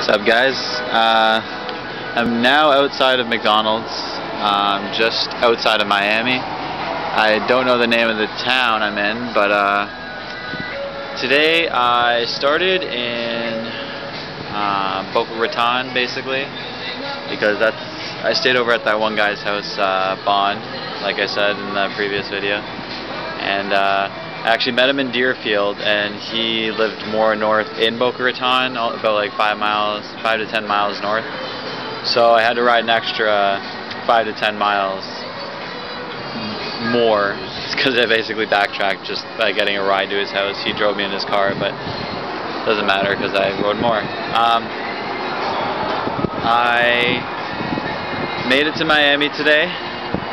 What's up, guys? I'm now outside of McDonald's, just outside of Miami. I don't know the name of the town I'm in, but today I started in Boca Raton, basically, because I stayed over at that one guy's house, Bond, like I said in the previous video, and I actually met him in Deerfield, and he lived more north in Boca Raton, about like 5 to 10 miles north. So I had to ride an extra 5 to 10 miles more, because I basically backtracked just by getting a ride to his house. He drove me in his car, but it doesn't matter because I rode more. I made it to Miami today.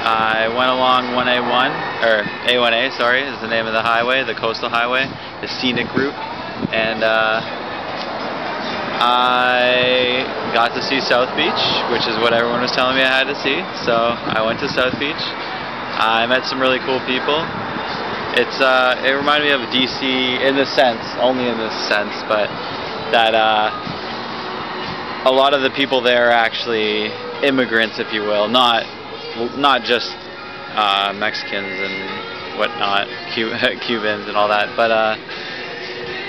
I went along 1A1, or A1A, sorry, is the name of the highway, the coastal highway, the scenic route, and I got to see South Beach, which is what everyone was telling me I had to see, so I went to South Beach. I met some really cool people. It reminded me of DC in the sense, only in this sense, but that a lot of the people there are actually immigrants, if you will, not just Mexicans and whatnot, Cubans and all that, but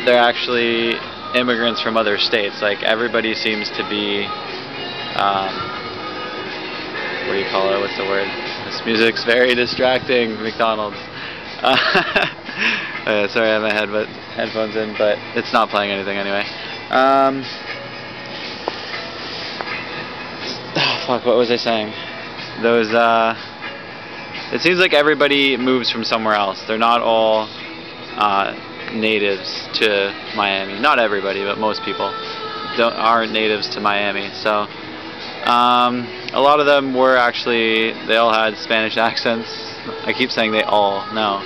they're actually immigrants from other states. Like, everybody seems to be, what do you call it, what's the word? This music's very distracting, McDonald's. Sorry, I have my headphones in, but it's not playing anything anyway. Fuck, what was I saying? It seems like everybody moves from somewhere else. They're not all natives to Miami. Not everybody, but most people aren't natives to Miami. So a lot of them were actually, they all had Spanish accents. I keep saying they all, no.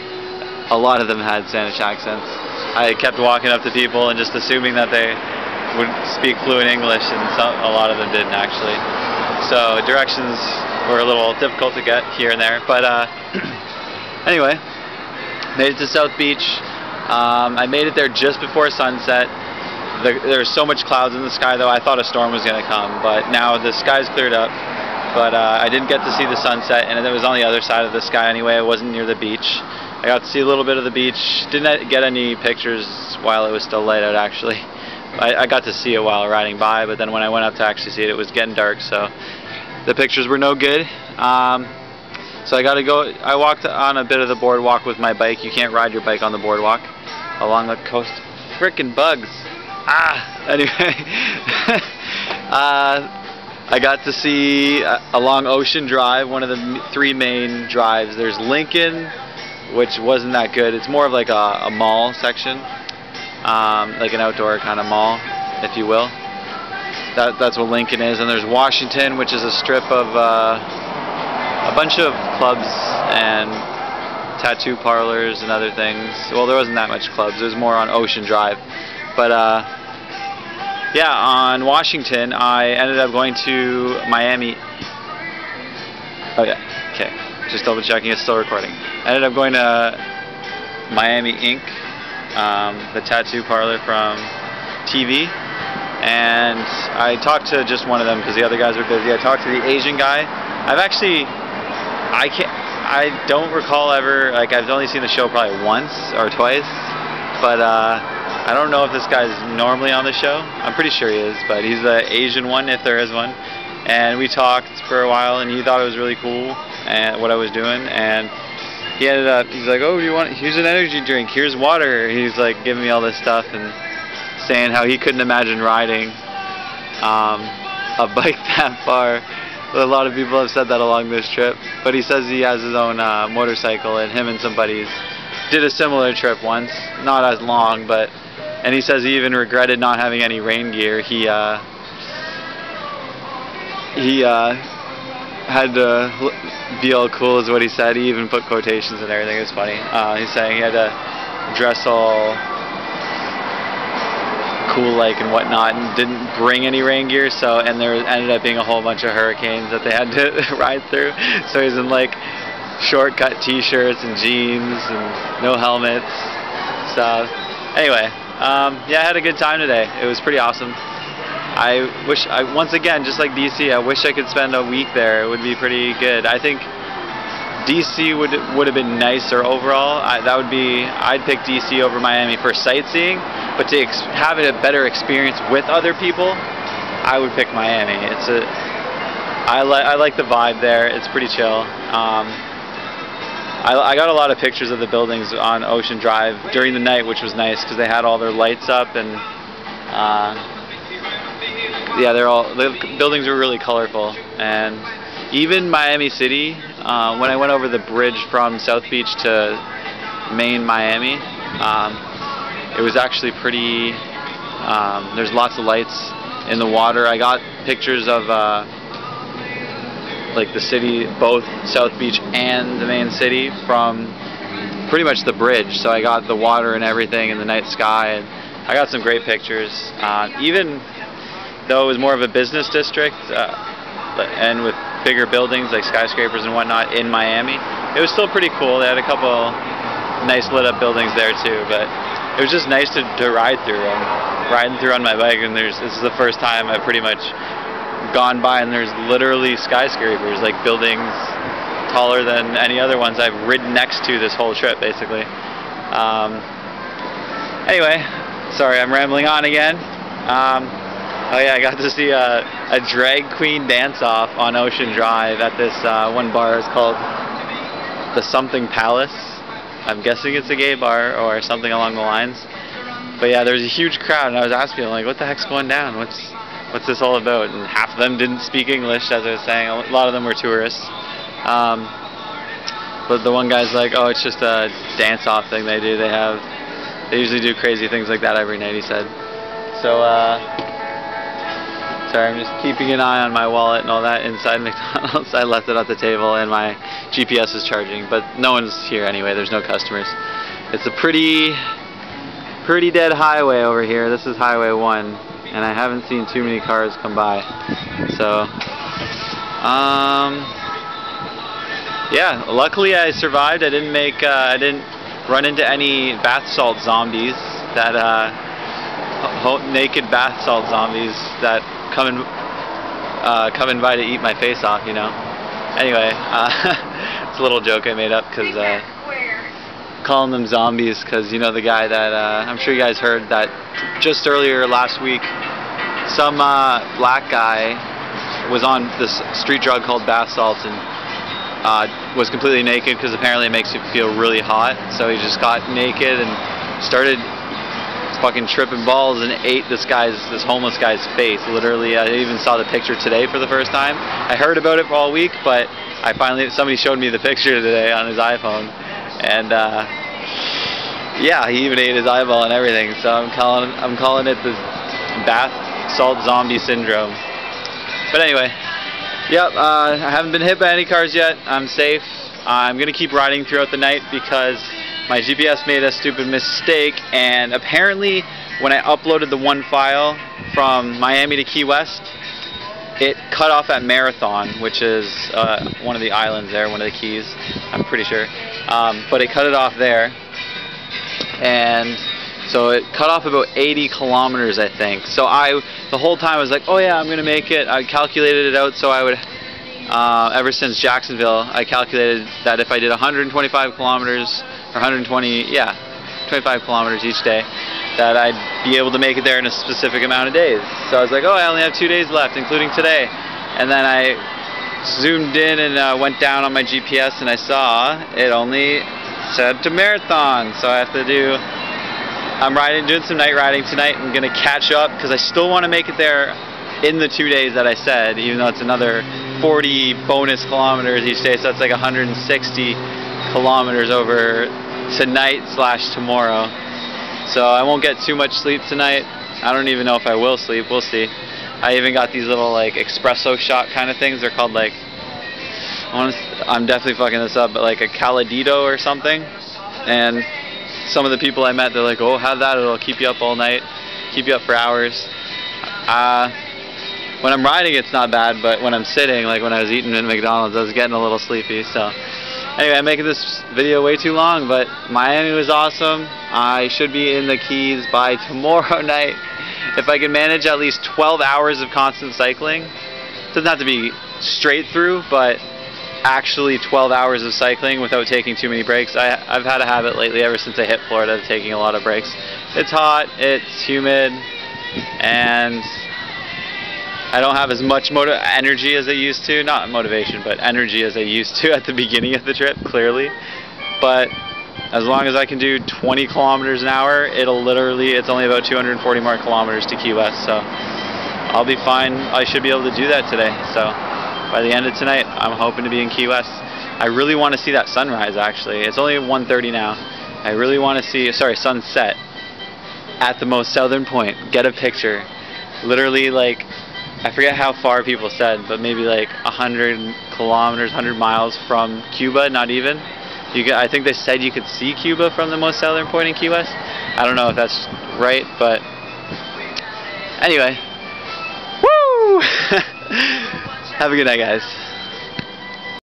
A lot of them had Spanish accents. I kept walking up to people and just assuming that they would speak fluent English, and a lot of them didn't actually. So directions were a little difficult to get here and there, but anyway, made it to South Beach. I made it there just before sunset. There's so much clouds in the sky, though. I thought a storm was going to come, but now the sky's cleared up. But I didn't get to see the sunset, and it was on the other side of the sky anyway. It wasn't near the beach. I got to see a little bit of the beach. Didn't get any pictures while it was still light out, actually. I got to see it while riding by, but then when I went up to actually see it, it was getting dark, so the pictures were no good. So I got to go. I walked on a bit of the boardwalk with my bike. You can't ride your bike on the boardwalk along the coast. Frickin' bugs. Anyway, I got to see along Ocean Drive, one of the 3 main drives. There's Lincoln, which wasn't that good. It's more of like a mall section, like an outdoor kind of mall, if you will. That's what Lincoln is. And there's Washington, which is a strip of a bunch of clubs and tattoo parlors and other things. Well, there wasn't that much clubs. It was more on Ocean Drive. But yeah, on Washington, I ended up going to Miami. Oh yeah, okay. Just double checking, it's still recording. I ended up going to Miami Ink, the tattoo parlor from TV. And I talked to just one of them because the other guys were busy. I talked to the Asian guy. I don't recall ever, like, I've only seen the show probably once or twice, but I don't know if this guy's normally on the show. I'm pretty sure he is, but he's the Asian one, if there is one. And we talked for a while, and he thought it was really cool and what I was doing, and he ended up, he's like, oh, here's an energy drink, here's water. He's like giving me all this stuff and saying how he couldn't imagine riding a bike that far. A lot of people have said that along this trip, but he says he has his own motorcycle, and him and some buddies did a similar trip once, not as long, but, and he says he even regretted not having any rain gear. He had to be all cool, is what he said. He even put quotations and everything. It was funny. He's saying he had to dress all cool like and whatnot, and didn't bring any rain gear, so, and there ended up being a whole bunch of hurricanes that they had to ride through, so he's in like short-cut t-shirts and jeans and no helmets. So anyway, yeah, I had a good time today. It was pretty awesome. once again, just like DC, I wish I could spend a week there. It would be pretty good. I think DC would have been nicer overall. I'd pick DC over Miami for sightseeing, but to have a better experience with other people, I would pick Miami. I like the vibe there. It's pretty chill. I got a lot of pictures of the buildings on Ocean Drive during the night, which was nice because they had all their lights up, and yeah, the buildings were really colorful. And even Miami City, when I went over the bridge from South Beach to main Miami, it was actually pretty. There's lots of lights in the water. I got pictures of like the city, both South Beach and the main city, from pretty much the bridge. So I got the water and everything and the night sky, and I got some great pictures. Even though it was more of a business district and with bigger buildings like skyscrapers and whatnot in Miami, it was still pretty cool. They had a couple nice lit up buildings there too, but it was just nice to ride through. Riding through on my bike, and this is the first time I've pretty much gone by and there's literally skyscrapers, like buildings taller than any other ones I've ridden next to this whole trip, basically. Anyway, sorry, I'm rambling on again. Oh yeah, I got to see a drag queen dance-off on Ocean Drive at this one bar. It's called the Something Palace. I'm guessing it's a gay bar or something along the lines. But yeah, there was a huge crowd, and I was asking them, like, what the heck's going down? What's this all about? And half of them didn't speak English, as I was saying. A lot of them were tourists. But the one guy's like, oh, it's just a dance-off thing they do. They usually do crazy things like that every night, he said. So, sorry, I'm just keeping an eye on my wallet and all that inside McDonald's. I left it at the table, and my GPS is charging, but no one's here anyway. There's no customers. It's a pretty dead highway over here. This is Highway 1, and I haven't seen too many cars come by. So, yeah, luckily I survived. I didn't run into any bath salt zombies that naked bath salt zombies that coming by to eat my face off, you know. Anyway, it's a little joke I made up because calling them zombies, because you know the guy that I'm sure you guys heard that just earlier last week, some black guy was on this street drug called bath salts and was completely naked because apparently it makes you feel really hot. So he just got naked and started fucking tripping balls and ate this homeless guy's face. Literally, I even saw the picture today for the first time. I heard about it for all week, but somebody showed me the picture today on his iPhone, and yeah, he even ate his eyeball and everything. So I'm calling it the bath salt zombie syndrome. But anyway, yep, I haven't been hit by any cars yet. I'm safe. I'm gonna keep riding throughout the night because my GPS made a stupid mistake, and apparently when I uploaded the one file from Miami to Key West, it cut off at Marathon, which is one of the islands there, one of the keys, I'm pretty sure. But it cut it off there, and so it cut off about 80 kilometers, I think. So the whole time I was like, oh yeah, I'm gonna make it. I calculated it out, so I would, ever since Jacksonville, I calculated that if I did 125 kilometers, or 25 kilometers each day, that I'd be able to make it there in a specific amount of days. So I was like, oh, I only have 2 days left, including today. And then I zoomed in and went down on my GPS, and I saw it only said to Marathon. So I have to doing some night riding tonight. I'm gonna catch up because I still want to make it there in the 2 days that I said, even though it's another 40 bonus kilometers each day. So that's like 160 kilometers over tonight/tomorrow. So I won't get too much sleep tonight. I don't even know if I will sleep. We'll see. I even got these little like espresso shot kind of things. They're called like, I'm definitely fucking this up, but like a Calidito or something. And some of the people I met, they're like, oh, have that, it'll keep you up all night, keep you up for hours. When I'm riding it's not bad, but when I'm sitting, like when I was eating at McDonald's, I was getting a little sleepy. So anyway, I'm making this video way too long, but Miami was awesome. I should be in the Keys by tomorrow night. if I can manage at least 12 hours of constant cycling, doesn't have to be straight through, but actually 12 hours of cycling without taking too many breaks. I've had a habit lately ever since I hit Florida of taking a lot of breaks. It's hot, it's humid, and I don't have as much energy as I used to. Not motivation, but energy as I used to at the beginning of the trip, clearly. But as long as I can do 20 kilometers an hour, it's only about 240 more kilometers to Key West, so I'll be fine. I should be able to do that today. So by the end of tonight, I'm hoping to be in Key West. I really want to see that sunrise, actually. It's only 1:30 now. I really want to see, sunset at the most southern point. Get a picture. Literally, like, I forget how far people said, but maybe like 100 kilometers, 100 miles from Cuba, not even. I think they said you could see Cuba from the most southern point in Key West. I don't know if that's right, but anyway. Woo! Have a good night, guys.